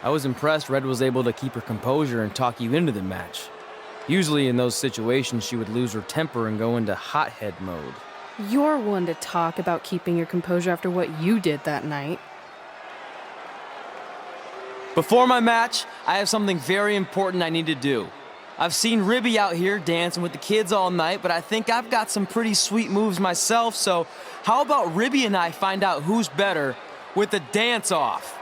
I was impressed Red was able to keep her composure and talk you into the match. Usually in those situations, she would lose her temper and go into hothead mode. You're one to talk about keeping your composure after what you did that night. Before my match, I have something very important I need to do. I've seen Ribby out here dancing with the kids all night, but I think I've got some pretty sweet moves myself, so how about Ribby and I find out who's better with the dance-off?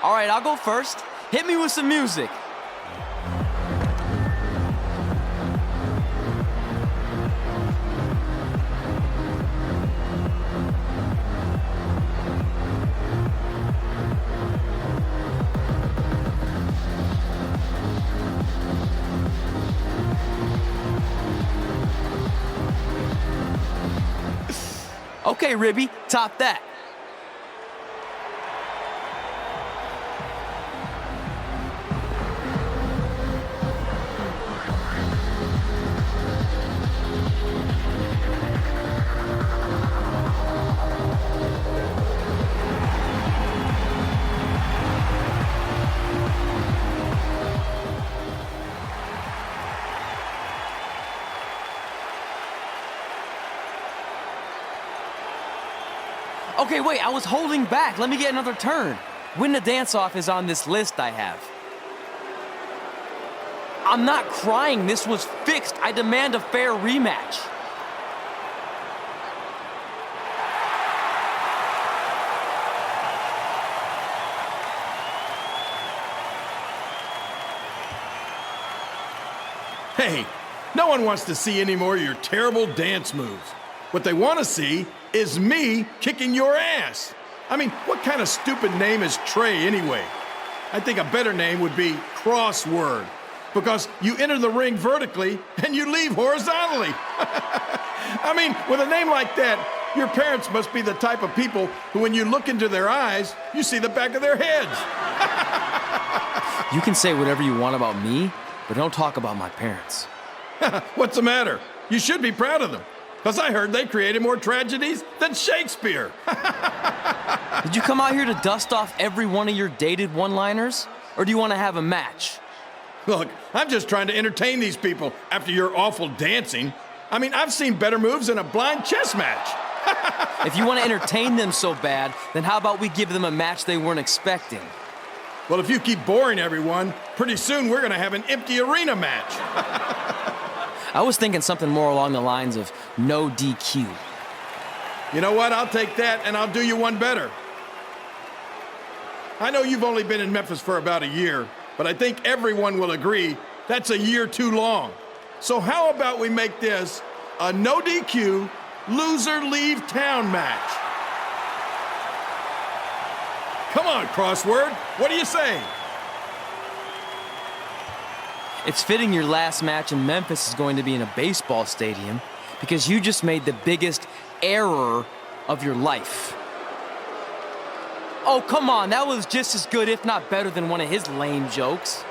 All right, I'll go first. Hit me with some music. Okay, Ribby, top that. Okay, wait, I was holding back. Let me get another turn. Win the dance-off is on this list I have. I'm not crying. This was fixed. I demand a fair rematch. Hey, no one wants to see any more of your terrible dance moves. What they want to see is me kicking your ass. I mean, what kind of stupid name is Trey anyway? I think a better name would be Crossword, because you enter the ring vertically and you leave horizontally. I mean, with a name like that, your parents must be the type of people who, when you look into their eyes, you see the back of their heads. You can say whatever you want about me, but don't talk about my parents. What's the matter? You should be proud of them, because I heard they created more tragedies than Shakespeare. Did you come out here to dust off every one of your dated one-liners? Or do you want to have a match? Look, I'm just trying to entertain these people after your awful dancing. I mean, I've seen better moves in a blind chess match. If you want to entertain them so bad, then how about we give them a match they weren't expecting? Well, if you keep boring everyone, pretty soon we're going to have an empty arena match. I was thinking something more along the lines of no DQ. You know what? I'll take that, and I'll do you one better. I know you've only been in Memphis for about a year, but I think everyone will agree that's a year too long. So how about we make this a no DQ, loser leave town match? Come on, Crossword. What do you say? It's fitting your last match in Memphis is going to be in a baseball stadium because you just made the biggest error of your life. Oh, come on, that was just as good, if not better, than one of his lame jokes.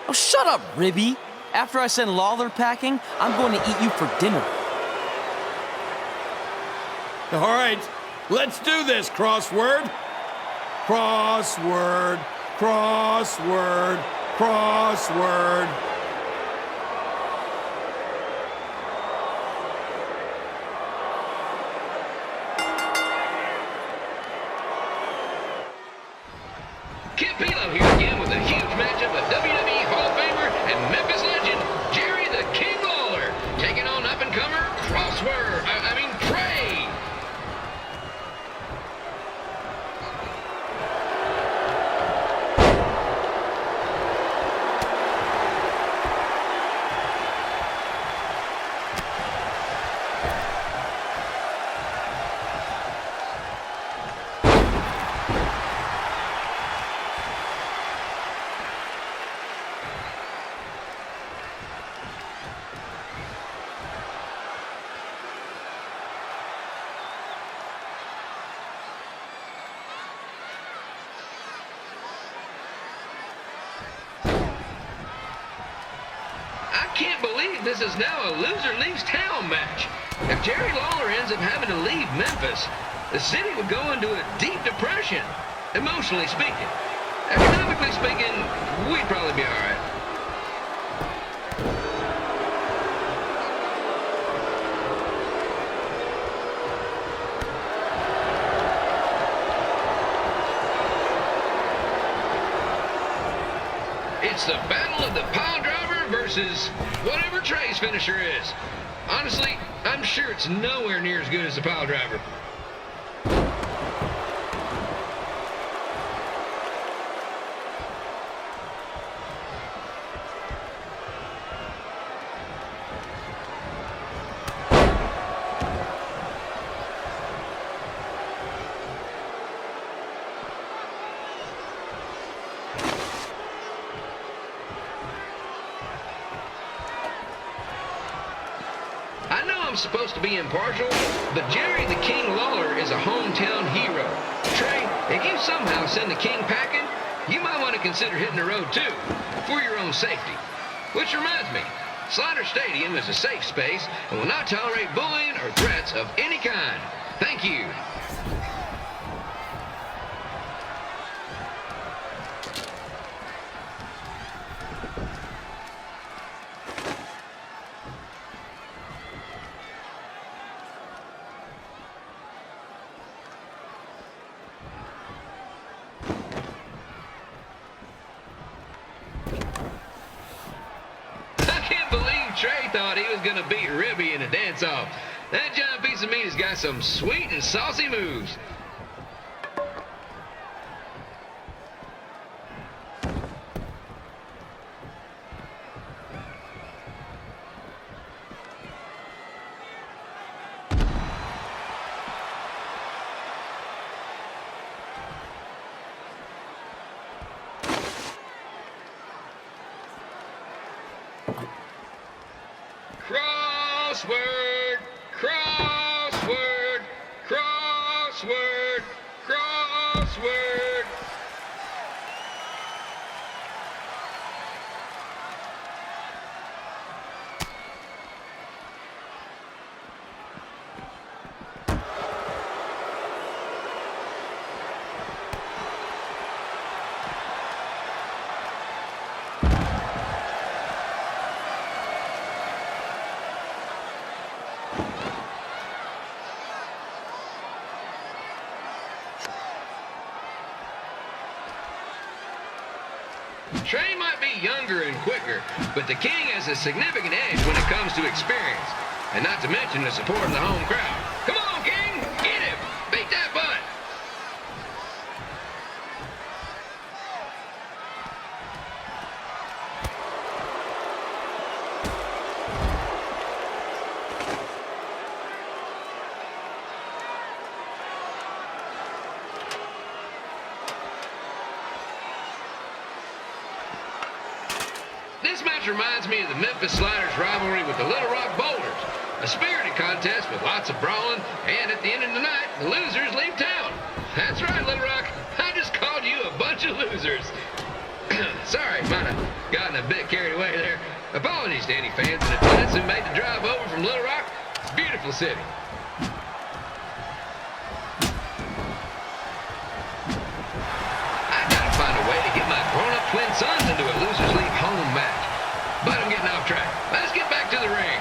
Oh, shut up, Ribby. After I send Lawler packing, I'm going to eat you for dinner. All right, let's do this, Crossword. Crossword, crossword, crossword. Kid Pilo here again with a huge matchup of WWE Hall of Famer and Memphis legend, Jerry the King Lawler, taking on up-and-comer Crossword, Trey. this is now a loser leaves town match. If Jerry Lawler ends up having to leave Memphis, the city would go into a deep depression, emotionally speaking. Economically speaking, we'd probably be all right. It's the battle of the pile driver versus whatever Trey's finisher is. Honestly, I'm sure it's nowhere near as good as the pile driver. I know I'm supposed to be impartial, but Jerry the King Lawler is a hometown hero. Trey, if you somehow send the King packing, you might want to consider hitting the road too, for your own safety. Which reminds me, Slaughter Stadium is a safe space and will not tolerate bullying or threats of any kind. Thank you. Trey thought he was going to beat Ribby in a dance-off. That giant piece of meat has got some sweet and saucy moves. Crossword, crossword, crossword, crossword. Trey might be younger and quicker, but the King has a significant edge when it comes to experience, and not to mention the support of the home crowd. Come on, King! Get him! Beat that butt! This match reminds me of the Memphis Sliders rivalry with the Little Rock Boulders. A spirited contest with lots of brawling, and at the end of the night, the losers leave town. That's right, Little Rock. I just called you a bunch of losers. Sorry, might have gotten a bit carried away there. Apologies to any fans in attendance who made the drive over from Little Rock. Beautiful city. I gotta find a way to get my grown-up twin sons into a losers leave home match. But I'm getting off track. Let's get back to the ring.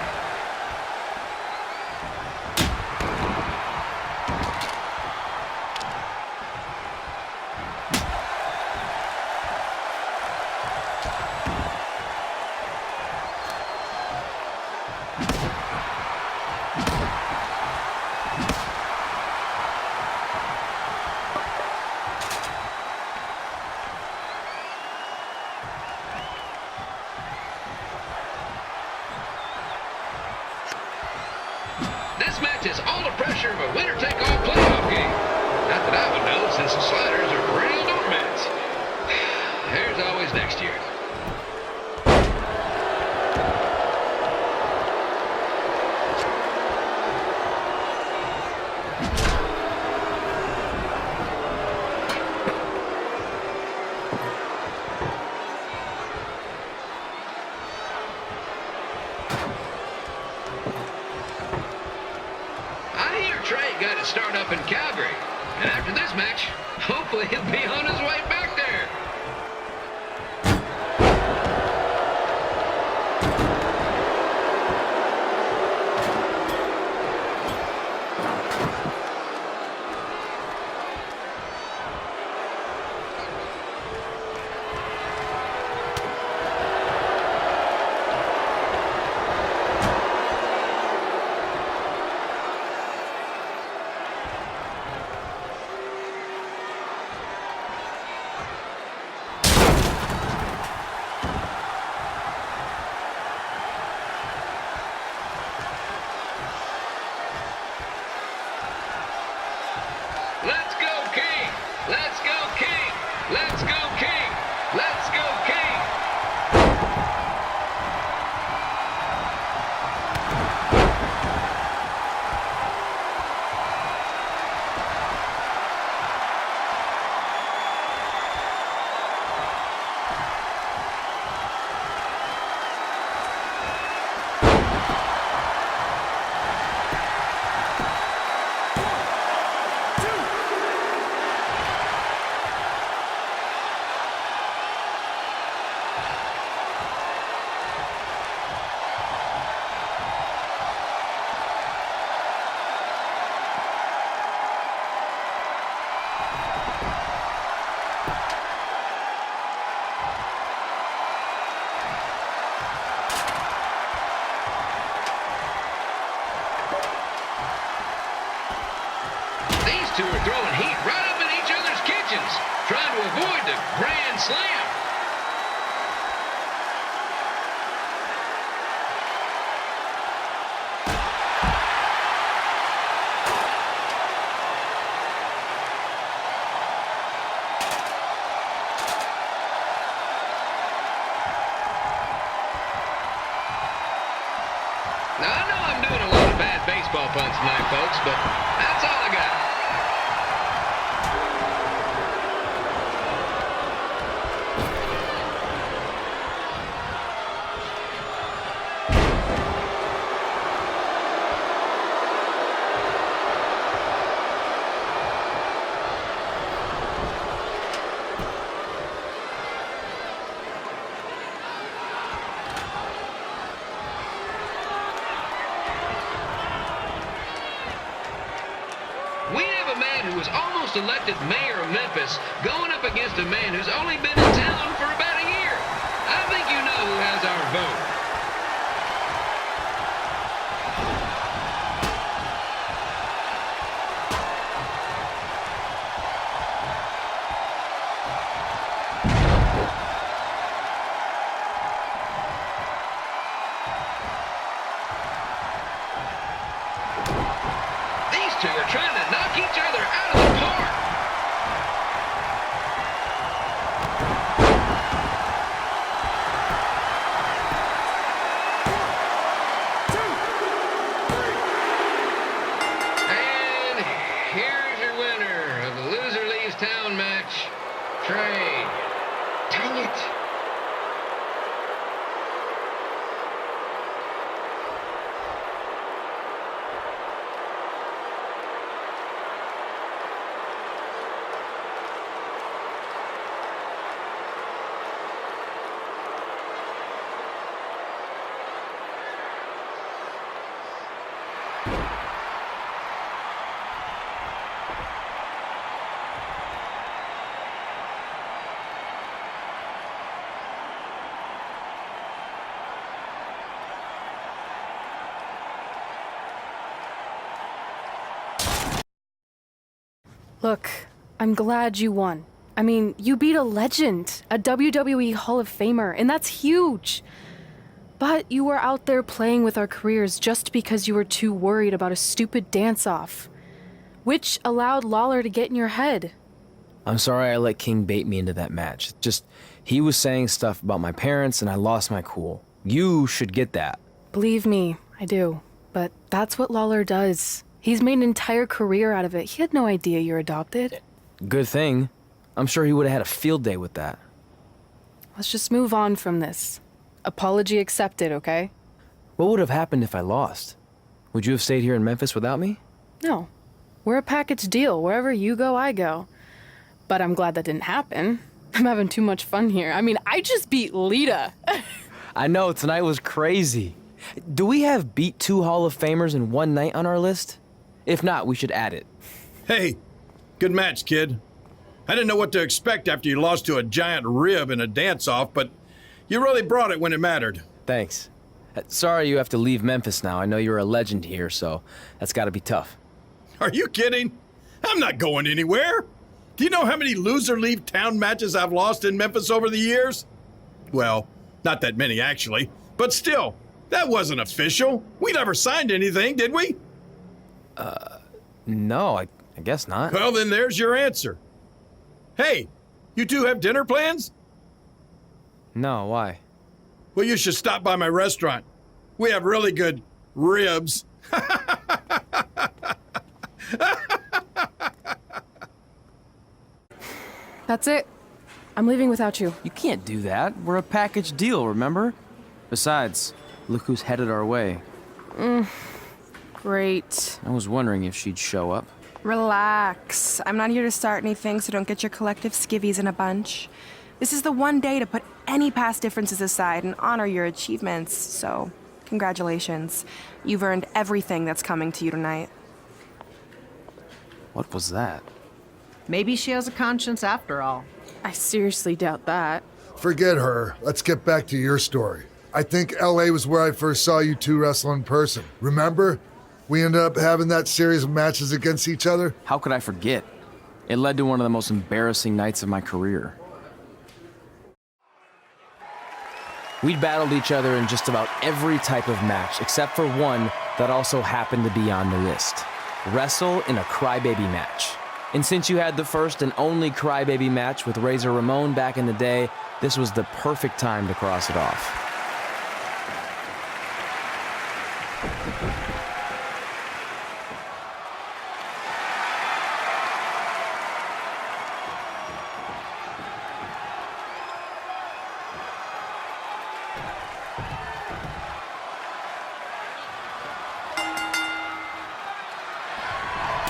up in Calgary. And after this match, hopefully he'll be on his way back there. Let's go, King! Let's go, King! Let's go, King! Let's go, King! These two are throwing heat right up in each other's kitchens, trying to avoid the Grand Slam. Now, I know I'm doing a lot of bad baseball puns tonight, folks, but that's all I got. We have a man who was almost elected mayor of Memphis going up against a man who's only been in town for about a year. I think you know who has our vote. These two are trying to knock each other out of the park. And here's your winner of the Loser Leaves Town match, Trey. Dang it. Look, I'm glad you won. I mean, you beat a legend, a WWE Hall of Famer, and that's huge. But you were out there playing with our careers just because you were too worried about a stupid dance-off, which allowed Lawler to get in your head. I'm sorry I let King bait me into that match. Just, he was saying stuff about my parents and I lost my cool. You should get that. Believe me, I do. But that's what Lawler does. He's made an entire career out of it. He had no idea you're adopted. Good thing. I'm sure he would have had a field day with that. Let's just move on from this. Apology accepted, okay? What would have happened if I lost? Would you have stayed here in Memphis without me? No. We're a package deal. Wherever you go, I go. But I'm glad that didn't happen. I'm having too much fun here. I mean, I just beat Lita. I know, tonight was crazy. Do we have beat 2 Hall of Famers in one night on our list? If not, we should add it. Hey, good match, kid. I didn't know what to expect after you lost to a giant rib in a dance-off, but you really brought it when it mattered. Thanks. Sorry you have to leave Memphis now. I know you're a legend here, so that's gotta be tough. Are you kidding? I'm not going anywhere. Do you know how many loser leave town matches I've lost in Memphis over the years? Well, not that many actually, but still, that wasn't official. We never signed anything, did we? No, I guess not. Well, then there's your answer. Hey, you two have dinner plans? No, why? Well, you should stop by my restaurant. We have really good ribs. That's it. I'm leaving without you. You can't do that. We're a package deal, remember? Besides, look who's headed our way. Great. I was wondering if she'd show up. Relax. I'm not here to start anything, so don't get your collective skivvies in a bunch. This is the one day to put any past differences aside and honor your achievements, so congratulations. You've earned everything that's coming to you tonight. What was that? Maybe she has a conscience after all. I seriously doubt that. Forget her. Let's get back to your story. I think LA was where I first saw you two wrestle in person. Remember? We ended up having that series of matches against each other. How could I forget? It led to one of the most embarrassing nights of my career. We'd battled each other in just about every type of match, except for one that also happened to be on the list. Wrestle in a crybaby match. And since you had the first and only crybaby match with Razor Ramon back in the day, this was the perfect time to cross it off.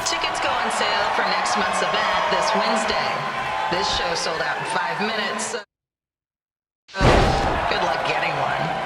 Tickets go on sale for next month's event this Wednesday. This show sold out in 5 minutes, so good luck getting one.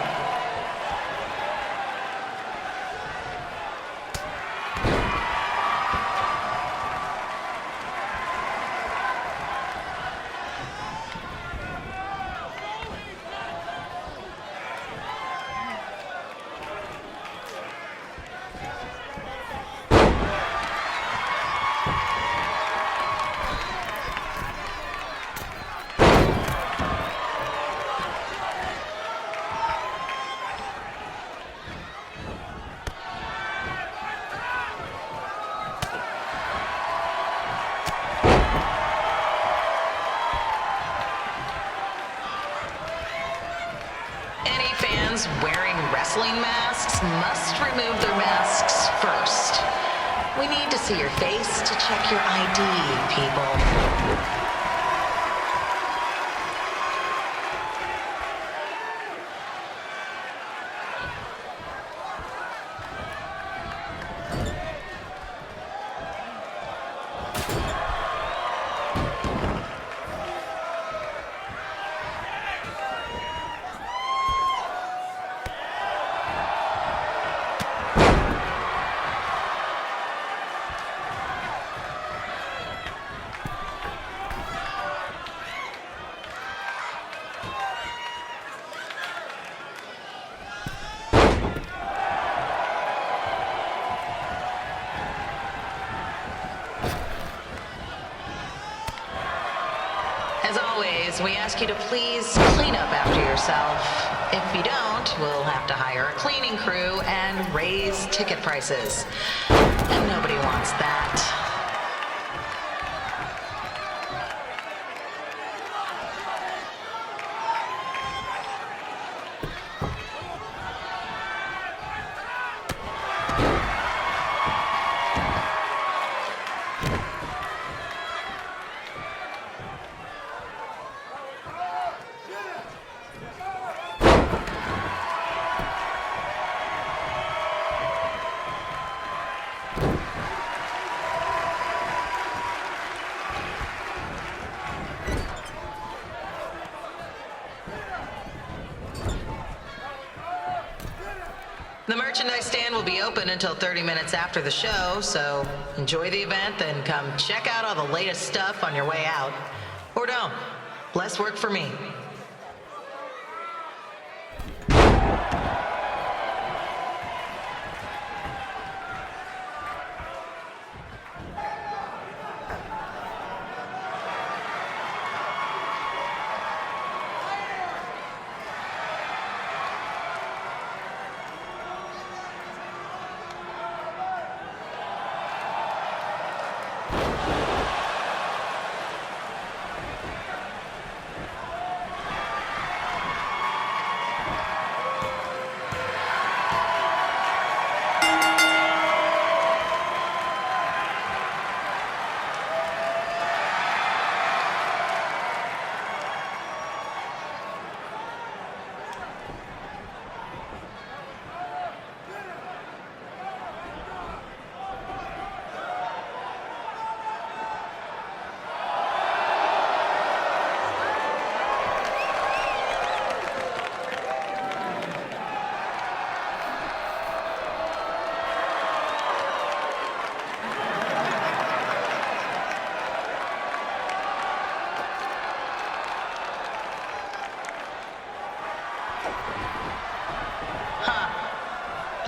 Any fans wearing wrestling masks must remove their masks first. We need to see your face to check your ID, people. As always, we ask you to please clean up after yourself. If you don't, we'll have to hire a cleaning crew and raise ticket prices. And nobody wants that. The merchandise stand will be open until 30 minutes after the show, so enjoy the event, then come check out all the latest stuff on your way out. Or don't. Less work for me.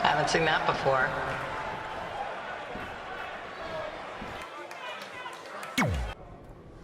Haven't seen that before.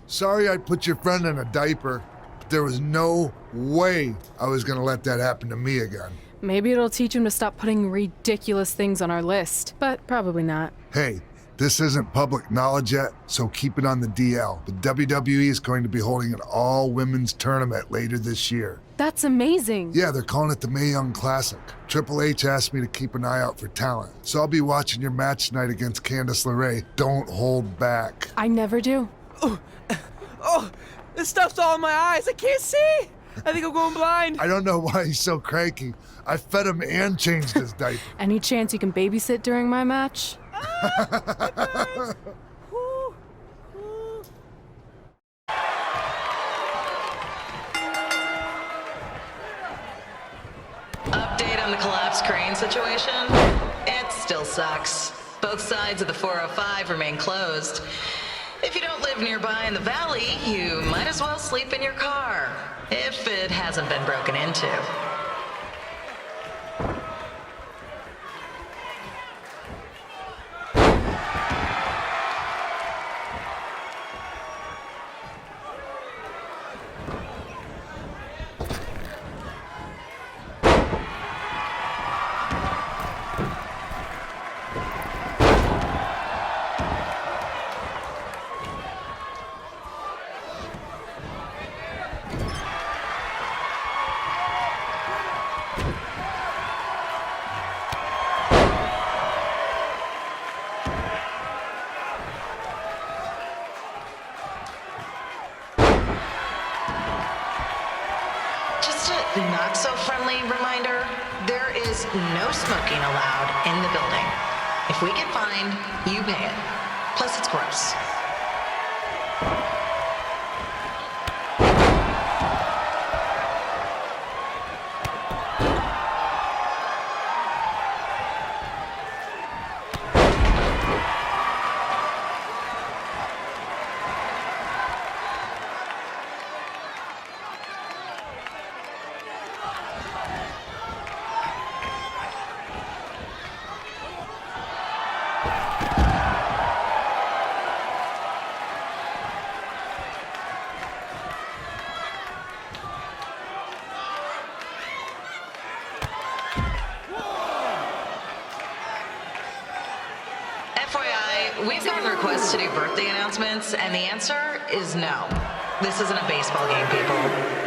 Sorry I put your friend in a diaper, but there was no way I was gonna let that happen to me again. Maybe it'll teach him to stop putting ridiculous things on our list, but probably not. Hey, this isn't public knowledge yet, so keep it on the DL. The WWE is going to be holding an all-women's tournament later this year. That's amazing. Yeah, they're calling it the Mae Young Classic. Triple H asked me to keep an eye out for talent, so I'll be watching your match tonight against Candice LeRae. Don't hold back. I never do. Oh, this stuff's all in my eyes. I can't see. I think I'm going blind. I don't know why he's so cranky. I fed him and changed his diaper. Any chance you can babysit during my match? Update on the collapsed crane situation? It still sucks. Both sides of the 405 remain closed. If you don't live nearby in the valley, you might as well sleep in your car, if it hasn't been broken into. Not so friendly reminder, there is no smoking allowed in the building. If we get fined, you pay it. Plus it's gross. FYI, we've gotten requests to do birthday announcements, and the answer is no. This isn't a baseball game, people.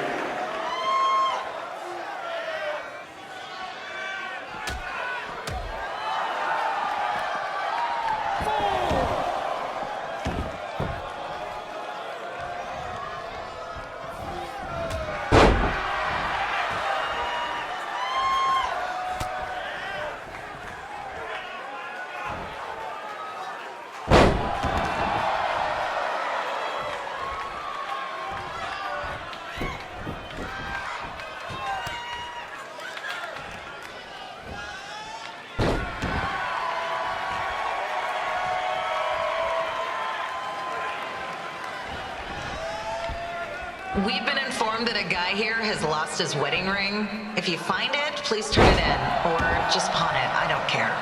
We've been informed that a guy here has lost his wedding ring. If you find it, please turn it in, or just pawn it. I don't care.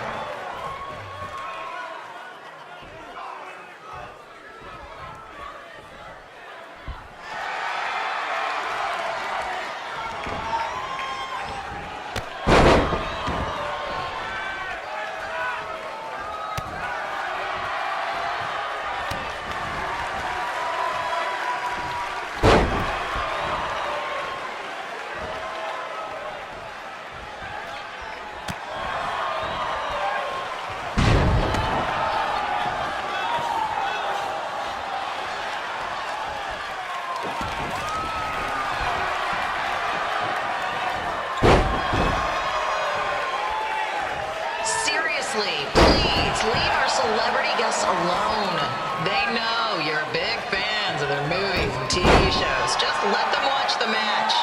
Seriously, please leave our celebrity guests alone. They know you're big fans of their movies and TV shows. Just let them watch the match.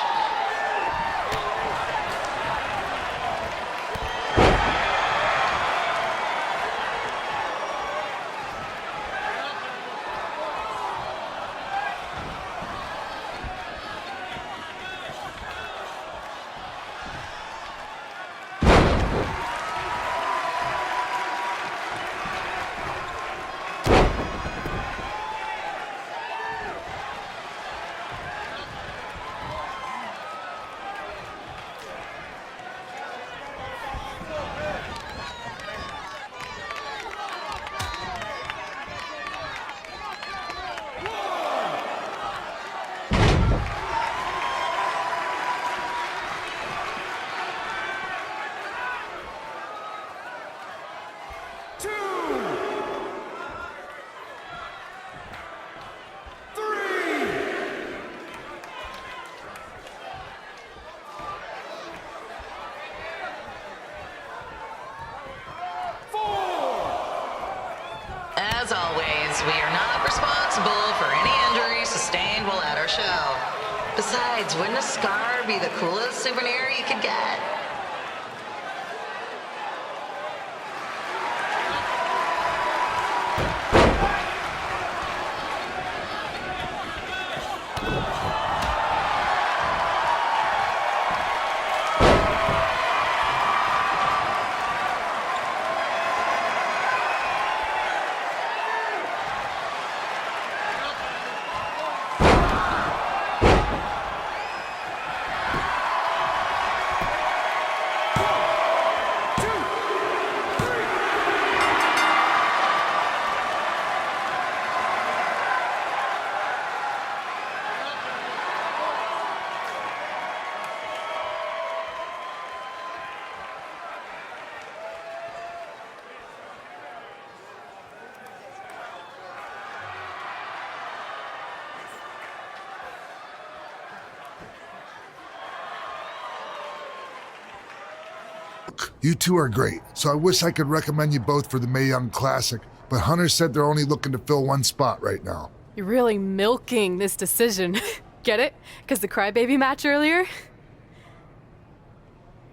As always, we are not responsible for any injuries sustained while at our show. Besides, wouldn't a scar be the coolest souvenir you could get? You two are great, so I wish I could recommend you both for the Mae Young Classic, but Hunter said they're only looking to fill one spot right now. You're really milking this decision. Get it? Because the crybaby match earlier?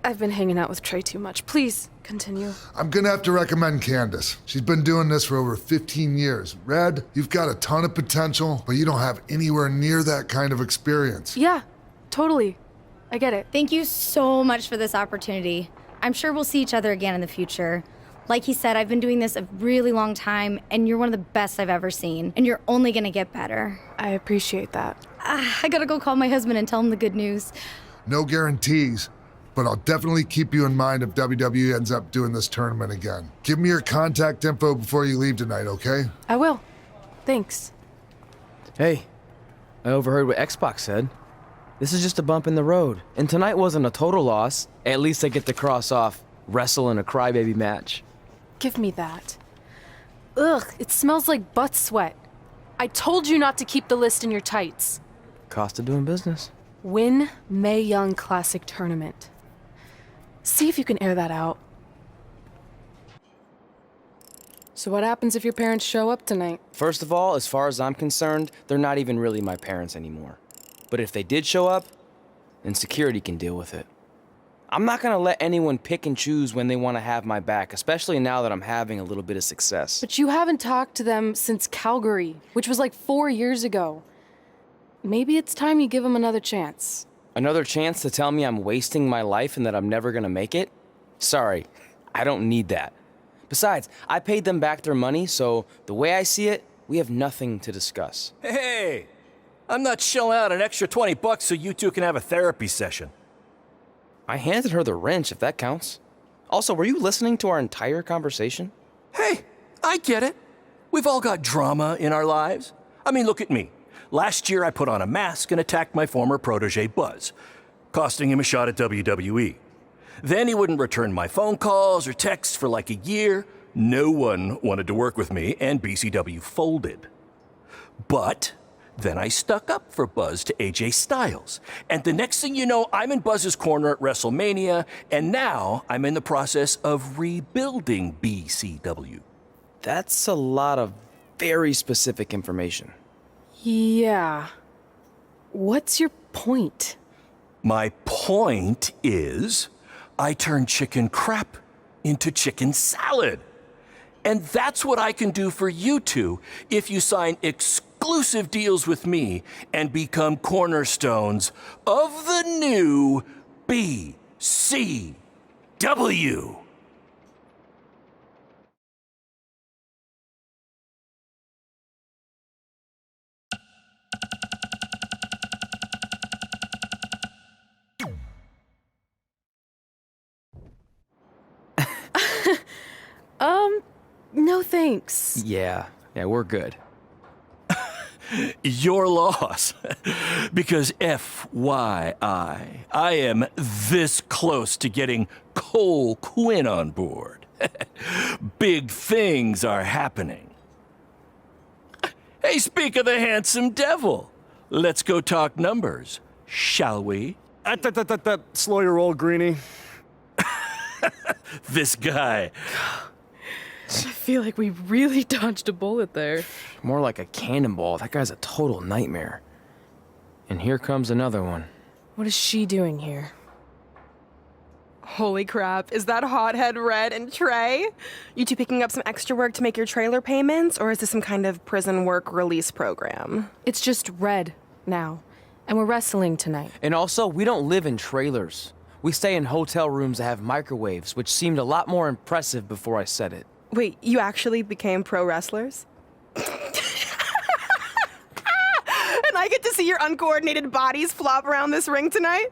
I've been hanging out with Trey too much. Please, continue. I'm gonna have to recommend Candace. She's been doing this for over 15 years. Red, you've got a ton of potential, but you don't have anywhere near that kind of experience. Yeah, totally. I get it. Thank you so much for this opportunity. I'm sure we'll see each other again in the future. Like he said, I've been doing this a really long time, and you're one of the best I've ever seen, and you're only gonna get better. I appreciate that. I gotta go call my husband and tell him the good news. No guarantees, but I'll definitely keep you in mind if WWE ends up doing this tournament again. Give me your contact info before you leave tonight, okay? I will. Thanks. Hey, I overheard what Xbox said. This is just a bump in the road, and tonight wasn't a total loss. At least I get to cross off wrestle in a crybaby match. Give me that. Ugh, it smells like butt sweat. I told you not to keep the list in your tights. Cost of doing business. Win Mae Young Classic Tournament. See if you can air that out. So what happens if your parents show up tonight? First of all, as far as I'm concerned, they're not even really my parents anymore. But if they did show up, then security can deal with it. I'm not gonna let anyone pick and choose when they want to have my back, especially now that I'm having a little bit of success. But you haven't talked to them since Calgary, which was like 4 years ago. maybe it's time you give him another chance. Another chance to tell me I'm wasting my life and that I'm never gonna make it? Sorry, I don't need that. Besides, I paid them back their money, so the way I see it, we have nothing to discuss. Hey, I'm not shelling out an extra $20 so you two can have a therapy session. I handed her the wrench, if that counts. Also, were you listening to our entire conversation? Hey, I get it. We've all got drama in our lives. I mean, look at me. Last year, I put on a mask and attacked my former protege, Buzz, costing him a shot at WWE. Then he wouldn't return my phone calls or texts for like a year. No one wanted to work with me, and BCW folded. But then I stuck up for Buzz to AJ Styles. And the next thing you know, I'm in Buzz's corner at WrestleMania, and now I'm in the process of rebuilding BCW. That's a lot of very specific information. Yeah. What's your point? My point is, I turned chicken crap into chicken salad. And that's what I can do for you two if you sign exclusive deals with me and become cornerstones of the new BCW. No thanks. Yeah, we're good. Your loss. Because FYI, I am this close to getting Cole Quinn on board. Big things are happening. Hey, speak of the handsome devil. Let's go talk numbers, shall we? Slow your roll, Greenie. This guy. I feel like we really dodged a bullet there. More like a cannonball. That guy's a total nightmare. And here comes another one. What is she doing here? Holy crap, is that hothead Red and Trey? You two picking up some extra work to make your trailer payments, or is this some kind of prison work release program? It's just Red now, and we're wrestling tonight. And also, we don't live in trailers. We stay in hotel rooms that have microwaves, which seemed a lot more impressive before I said it. Wait, you actually became pro wrestlers? And I get to see your uncoordinated bodies flop around this ring tonight?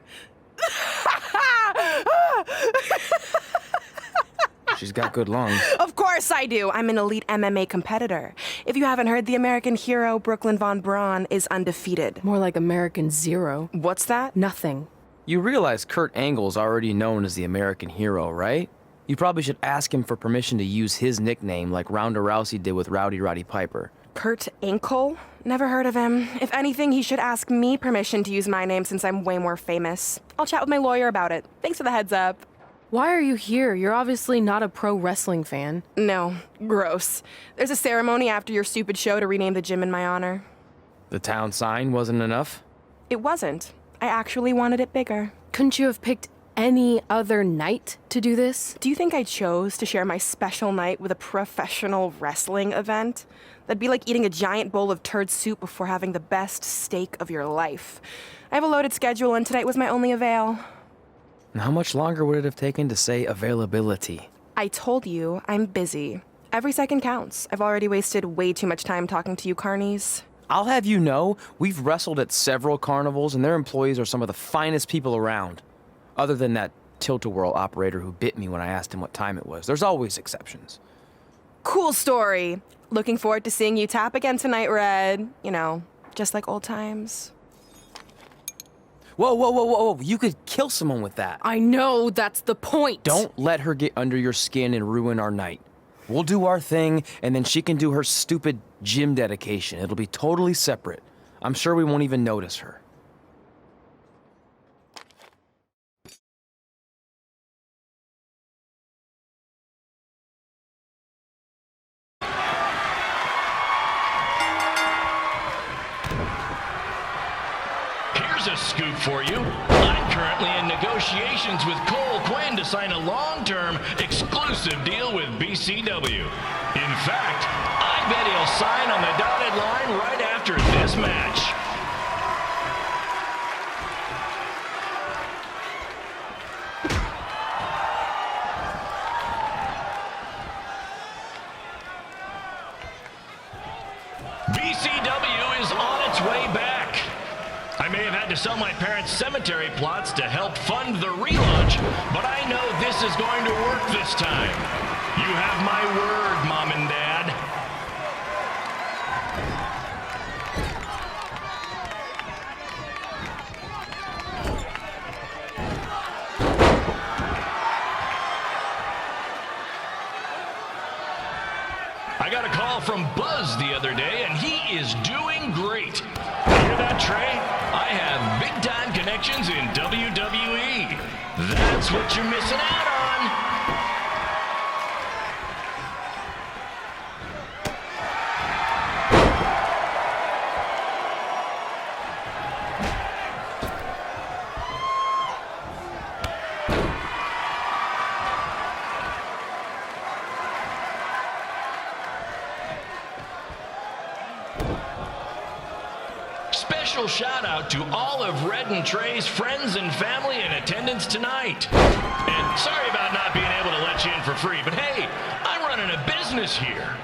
She's got good lungs. Of course I do. I'm an elite MMA competitor. If you haven't heard, the American hero, Brooklyn Von Braun, is undefeated. More like American Zero. What's that? Nothing. You realize Kurt Angle's already known as the American hero, right? You probably should ask him for permission to use his nickname like Ronda Rousey did with Rowdy Roddy Piper. Kurt Angle? Never heard of him. If anything, he should ask me permission to use my name since I'm way more famous. I'll chat with my lawyer about it. Thanks for the heads up. Why are you here? You're obviously not a pro wrestling fan. No, gross. There's a ceremony after your stupid show to rename the gym in my honor. The town sign wasn't enough? It wasn't. I actually wanted it bigger. Couldn't you have picked any other night to do this? Do you think I chose to share my special night with a professional wrestling event? That'd be like eating a giant bowl of turd soup before having the best steak of your life. I have a loaded schedule, and tonight was my only avail. And how much longer would it have taken to say availability? I told you, I'm busy. Every second counts. I've already wasted way too much time talking to you carnies. I'll have you know, we've wrestled at several carnivals, and their employees are some of the finest people around. Other than that tilt-a-whirl operator who bit me when I asked him what time it was. There's always exceptions. Cool story. Looking forward to seeing you tap again tonight, Red. You know, just like old times. Whoa. You could kill someone with that. I know, that's the point. Don't let her get under your skin and ruin our night. We'll do our thing, and then she can do her stupid gym dedication. It'll be totally separate. I'm sure we won't even notice her. Here's a scoop for you. I'm currently in negotiations with Cole Quinn to sign a long-term exclusive deal with BCW. In fact, I bet he'll sign on the dotted line right after this match. may have had to sell my parents' cemetery plots to help fund the relaunch, but I know this is going to work this time. You have my word, Mom and Dad. I got a call from Buzz the other day, and he is doing great. Hear that, Trey? I have big-time connections in WWE. That's what you're missing out on. Special shout out to all of Red and Trey's friends and family in attendance tonight. And sorry about not being able to let you in for free, but hey, I'm running a business here.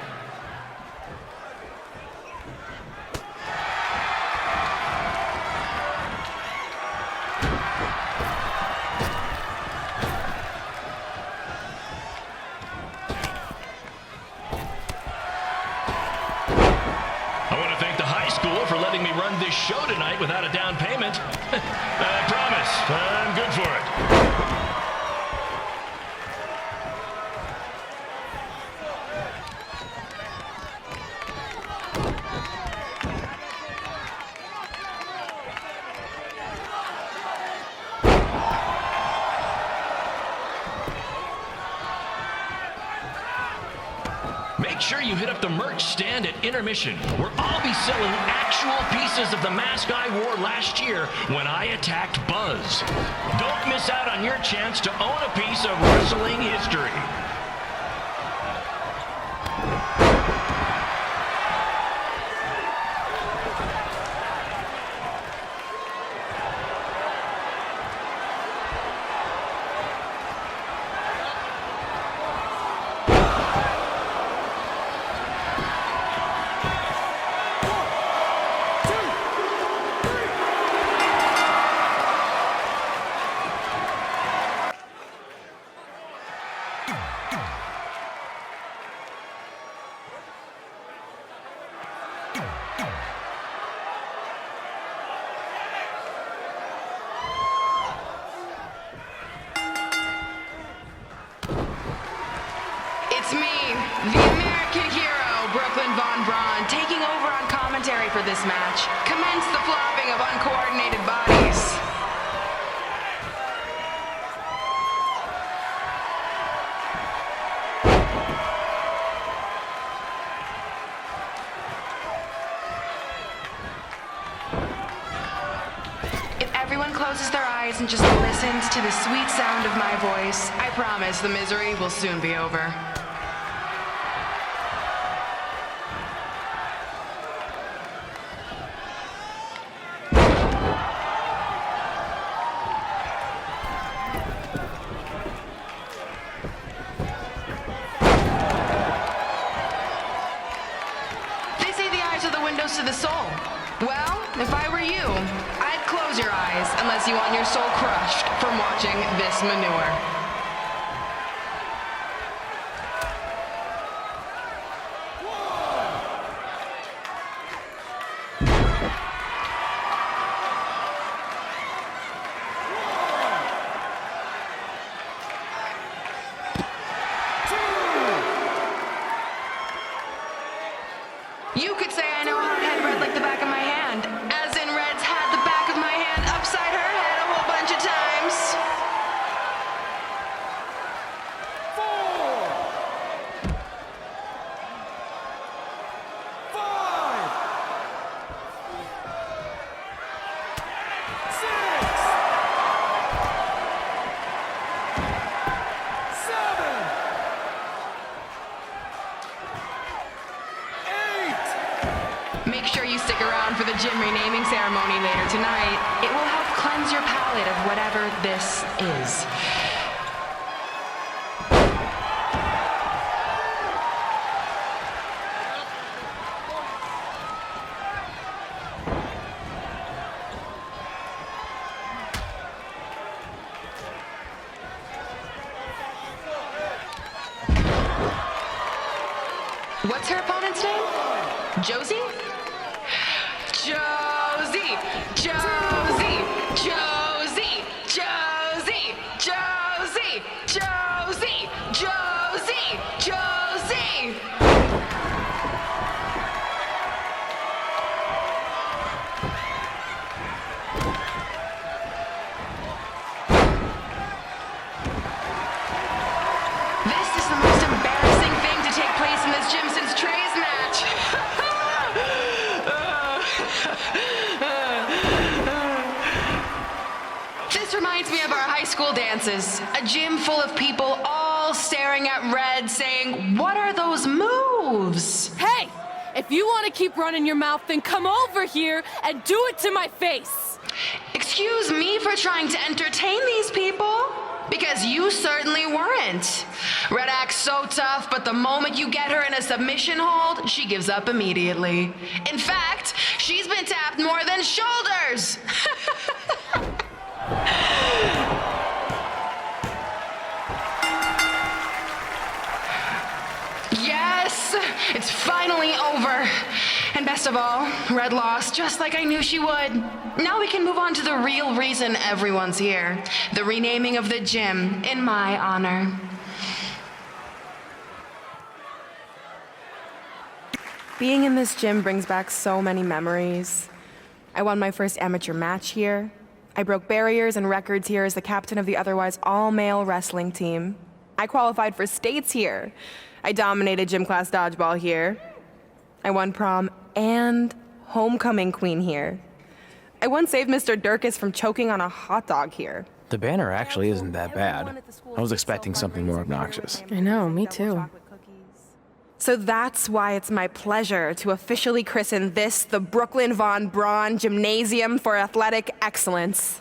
This show tonight without a down payment. I promise, I'm good for it. Make sure you hit up the merch stand at intermission, where I'll be selling actual pieces of the mask I wore last year when I attacked Buzz. Don't miss out on your chance to own a piece of wrestling history. It's me, the American hero, Brooklyn Von Braun, taking over on commentary for this match. Commence the flopping of uncoordinated bodies. If everyone closes their eyes and just listens to the sweet sound of my voice, I promise the misery will soon be over. They say the eyes are the windows to the soul. Well, if I were you, I'd close your eyes unless you want your soul crushed from watching this manure. You could say I know how to head Red like the back of my hand, as in Red's had the back of my hand upside her head a whole bunch of times. 5, 6, 7, 8. Make sure you stick around for the gym renaming ceremony later tonight. It will help cleanse your palate of whatever this is. What's her opponent's name? Josie? Josie! Josie! Josie! Josie! Josie! Josie! Josie! Josie! This is the most embarrassing thing to take place in this gym since Trey's match. This reminds me of our high school dances. A gym full of people all staring at red saying, "What are those moves?" Hey! If you want to keep running your mouth, then come over here and do it to my face! Excuse me for trying to entertain these people? Because you certainly weren't. Red acts so tough, but the moment you get her in a submission hold, she gives up immediately. In fact, she's been tapped more than shoulders. Yes, it's finally over. And best of all, Red lost just like I knew she would. Now we can move on to the real reason everyone's here. The renaming of the gym in my honor. Being in this gym brings back so many memories. I won my first amateur match here. I broke barriers and records here as the captain of the otherwise all-male wrestling team. I qualified for states here. I dominated gym class dodgeball here. I won prom and homecoming queen here. I once saved Mr. Durkis from choking on a hot dog here. The banner actually isn't that bad. I was expecting something more obnoxious. I know, me too. So that's why it's my pleasure to officially christen this the Brooklyn Von Braun Gymnasium for Athletic Excellence.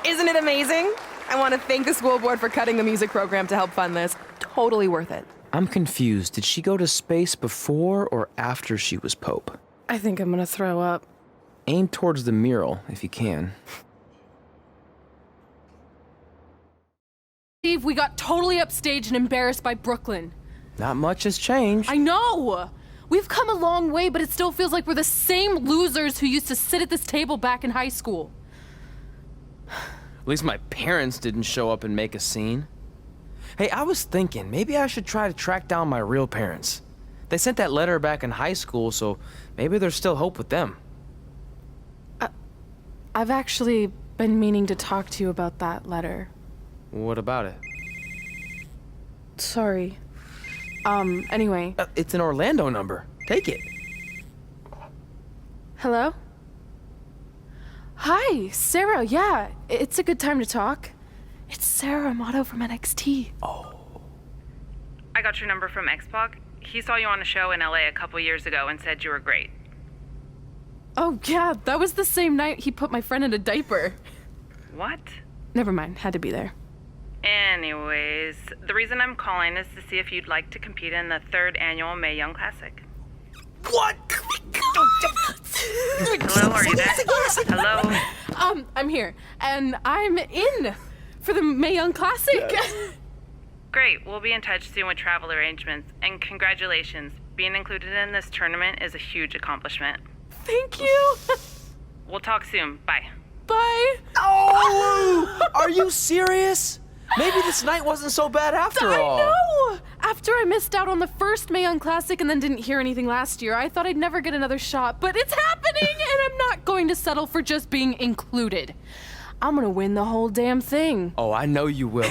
Isn't it amazing? I want to thank the school board for cutting the music program to help fund this. Totally worth it. I'm confused. Did she go to space before or after she was Pope? I think I'm gonna throw up. Aim towards the mural, if you can. Steve, we got totally upstaged and embarrassed by Brooklyn. Not much has changed. I know! We've come a long way, but it still feels like we're the same losers who used to sit at this table back in high school. At least my parents didn't show up and make a scene. Hey, I was thinking, maybe I should try to track down my real parents. They sent that letter back in high school, so maybe there's still hope with them. I've actually been meaning to talk to you about that letter. What about it? Sorry. Anyway. It's an Orlando number. Take it. Hello? Hi, Sarah, yeah. It's a good time to talk. It's Sarah Amato from NXT. Oh. I got your number from Xbox. He saw you on a show in LA a couple years ago and said you were great. Oh, yeah, that was the same night he put my friend in a diaper. What? Never mind, had to be there. Anyways, the reason I'm calling is to see if you'd like to compete in the 3rd annual Mae Young Classic. What? Hello, are you there? Hello? I'm here, and I'm in for the Mae Young Classic. Great, we'll be in touch soon with travel arrangements, and congratulations. Being included in this tournament is a huge accomplishment. Thank you. We'll talk soon. Bye. Bye. Oh! Are you serious? Maybe this night wasn't so bad after all. I know! After I missed out on the first Mae Young Classic and then didn't hear anything last year, I thought I'd never get another shot, but it's happening, and I'm not going to settle for just being included. I'm gonna win the whole damn thing. Oh, I know you will.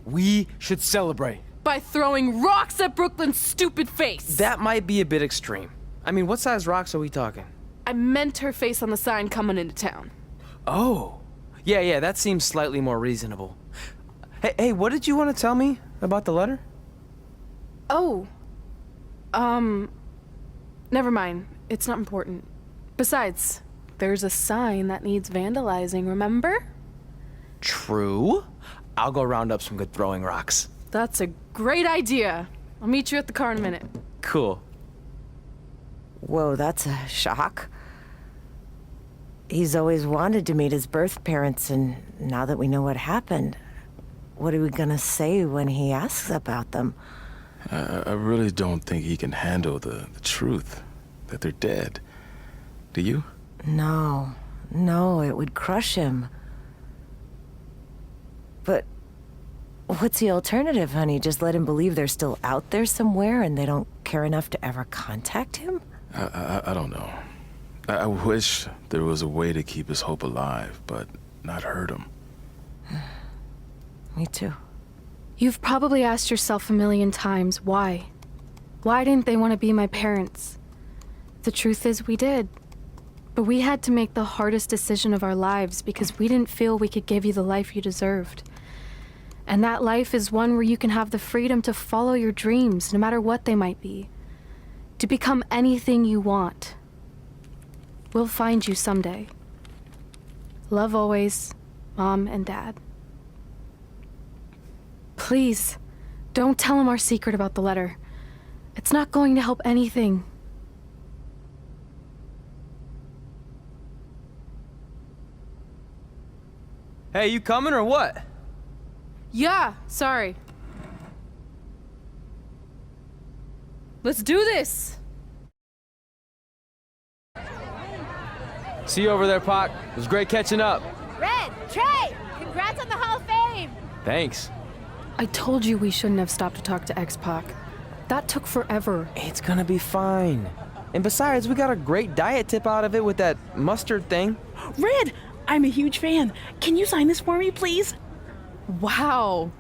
We should celebrate. By throwing rocks at Brooklyn's stupid face. That might be a bit extreme. I mean, what size rocks are we talking? I meant her face on the sign coming into town. Oh. Yeah, that seems slightly more reasonable. Hey, what did you want to tell me about the letter? Oh. Never mind. It's not important. Besides, there's a sign that needs vandalizing, remember? True. I'll go round up some good throwing rocks. That's a great idea. I'll meet you at the car in a minute. Cool. Whoa, that's a shock. He's always wanted to meet his birth parents, and now that we know what happened, what are we gonna say when he asks about them? I really don't think he can handle the truth, that they're dead. Do you? No, it would crush him. But what's the alternative, honey? Just let him believe they're still out there somewhere and they don't care enough to ever contact him? I don't know. I wish there was a way to keep his hope alive, but not hurt him. Me too. You've probably asked yourself a million times, why? Why didn't they want to be my parents? The truth is, we did. But we had to make the hardest decision of our lives because we didn't feel we could give you the life you deserved. And that life is one where you can have the freedom to follow your dreams, no matter what they might be. To become anything you want. We'll find you someday. Love always, Mom and Dad. Please, don't tell him our secret about the letter. It's not going to help anything. Hey, you coming or what? Yeah, sorry. Let's do this! See you over there, Pac. It was great catching up. Red, Trey, congrats on the Hall of Fame! Thanks. I told you we shouldn't have stopped to talk to X-Pac. That took forever. It's gonna be fine. And besides, we got a great diet tip out of it with that mustard thing. Red, I'm a huge fan. Can you sign this for me, please? Wow.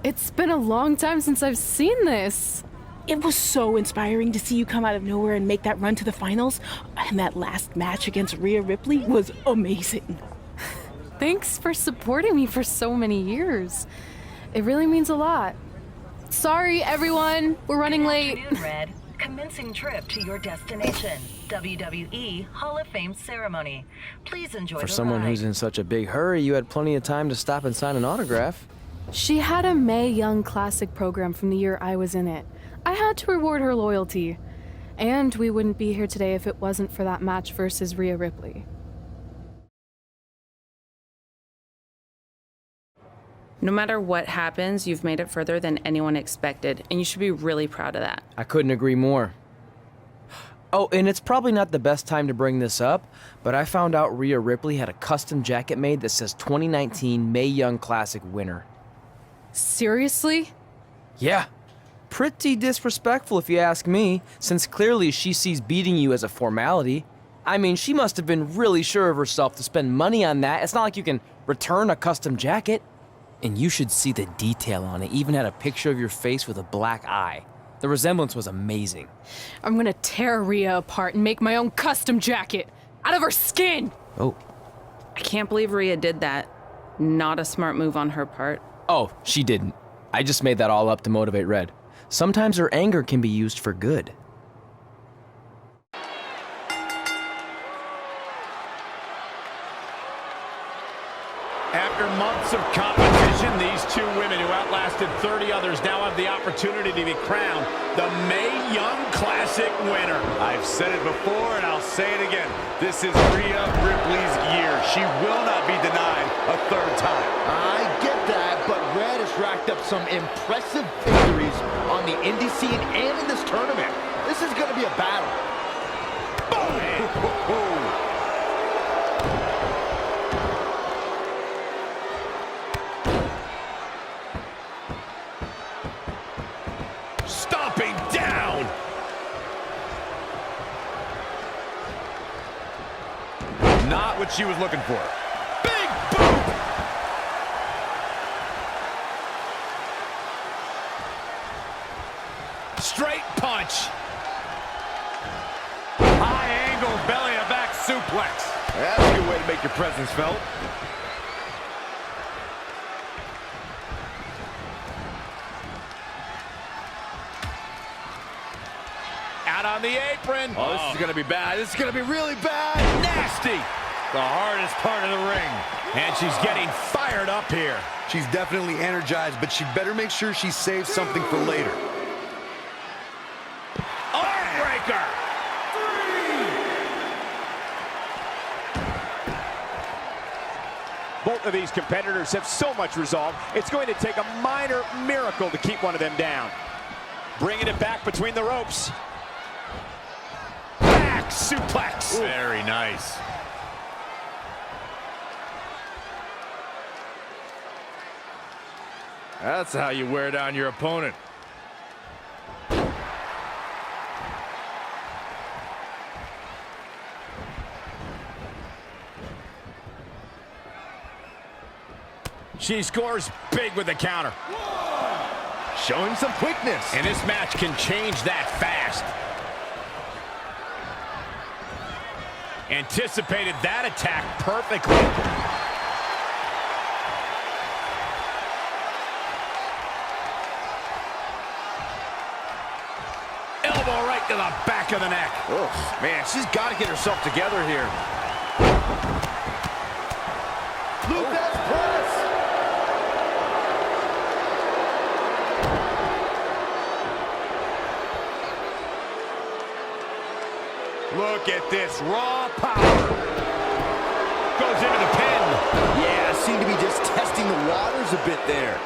It's been a long time since I've seen this. It was so inspiring to see you come out of nowhere and make that run to the finals. And that last match against Rhea Ripley was amazing. Thanks for supporting me for so many years. It really means a lot. Sorry, everyone. We're running late. Good afternoon, Red. Commencing trip to your destination. WWE Hall of Fame ceremony. Please enjoy For the someone ride. who's in such a big hurry, you had plenty of time to stop and sign an autograph. She had a Mae Young Classic program from the year I was in it. I had to reward her loyalty. And we wouldn't be here today if it wasn't for that match versus Rhea Ripley. No matter what happens, you've made it further than anyone expected, and you should be really proud of that. I couldn't agree more. Oh, and it's probably not the best time to bring this up, but I found out Rhea Ripley had a custom jacket made that says 2019 Mae Young Classic winner. Seriously? Yeah. Pretty disrespectful if you ask me, since clearly she sees beating you as a formality. I mean, she must have been really sure of herself to spend money on that. It's not like you can return a custom jacket. And you should see the detail on it. Even had a picture of your face with a black eye. The resemblance was amazing. I'm gonna tear Rhea apart and make my own custom jacket out of her skin! Oh. I can't believe Rhea did that. Not a smart move on her part. Oh, she didn't. I just made that all up to motivate Red. Sometimes her anger can be used for good. After months of competition, these two women who outlasted 30 others now have the opportunity to be crowned the Mae Young Classic winner. I've said it before and I'll say it again. This is Rhea Ripley's year. She will not be denied a third time. I get that, but Red has racked up some impressive victories on the indie scene and in this tournament. This is going to be a battle. Boom! Stomping down. Not what she was looking for. Big boot. Straight punch. High angle belly to back suplex. That's a good way to make your presence felt. Out on the apron. Oh, this is going to be bad. This is going to be really bad. Nasty. The hardest part of the ring. And she's getting fired up here. She's definitely energized, but she better make sure she saves something for later. Armbreaker. Both of these competitors have so much resolve, it's going to take a minor miracle to keep one of them down. Bringing it back between the ropes. Back suplex. Ooh. Very nice. That's how you wear down your opponent. She scores big with the counter. Showing some quickness. And this match can change that fast. Anticipated that attack perfectly. Elbow right to the back of the neck. Oh, man, she's got to get herself together here. Lopez press. Look at this raw power. Goes into the pin. Yeah, seemed to be just testing the waters a bit there.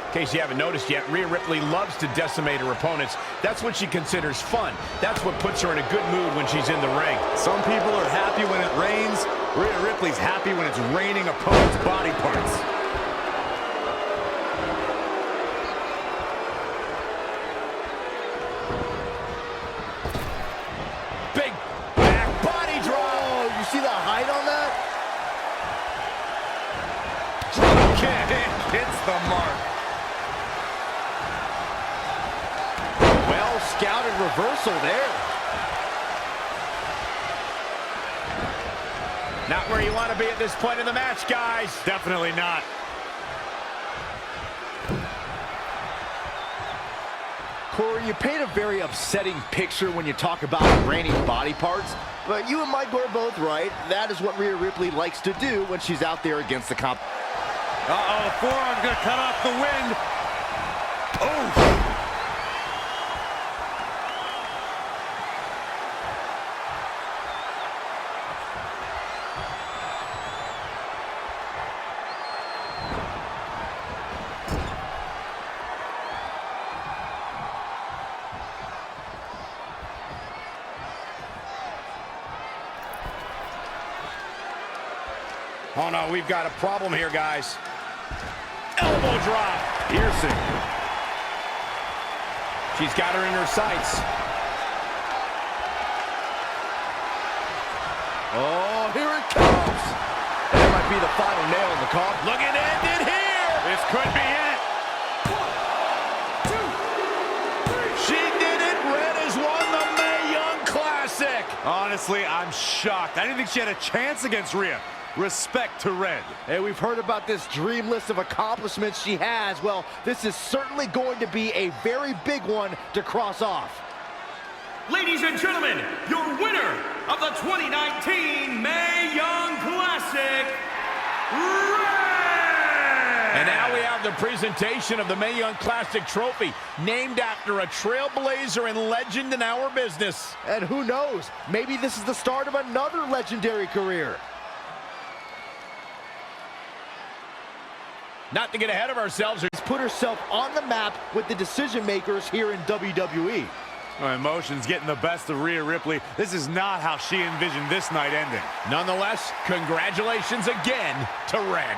In case you haven't noticed yet, Rhea Ripley loves to decimate her opponents. That's what she considers fun. That's what puts her in a good mood when she's in the ring. Some people are happy when it rains. Rhea Ripley's happy when it's raining opponents' body parts. Big back body drop. Oh, you see the height on that? Drop kick. Hits the mark. Well-scouted reversal there. Not where you want to be at this point in the match, guys. Definitely not. Corey, you paint a very upsetting picture when you talk about raining body parts, but you and Mike are both right. That is what Rhea Ripley likes to do when she's out there against the comp. Uh-oh, the forearm's gonna cut off the wind. Oh! Oh, no, we've got a problem here, guys. Elbow drop. Piercing. She's got her in her sights. Oh, here it comes. That might be the final nail in the coffin. Looking to end it here. This could be it. 1, 2, 3. She did it. Red has won the Mae Young Classic. Honestly, I'm shocked. I didn't think she had a chance against Rhea. Respect to Red. Hey, we've heard about this dream list of accomplishments she has. Well, this is certainly going to be a very big one to cross off. Ladies and gentlemen, your winner of the 2019 Mae Young Classic, Red! And now we have the presentation of the Mae Young Classic trophy, named after a trailblazer and legend in our business. And who knows, maybe this is the start of another legendary career. Not to get ahead of ourselves. She's put herself on the map with the decision makers here in WWE. Emotions getting the best of Rhea Ripley. This is not how she envisioned this night ending. Nonetheless, congratulations again to Red.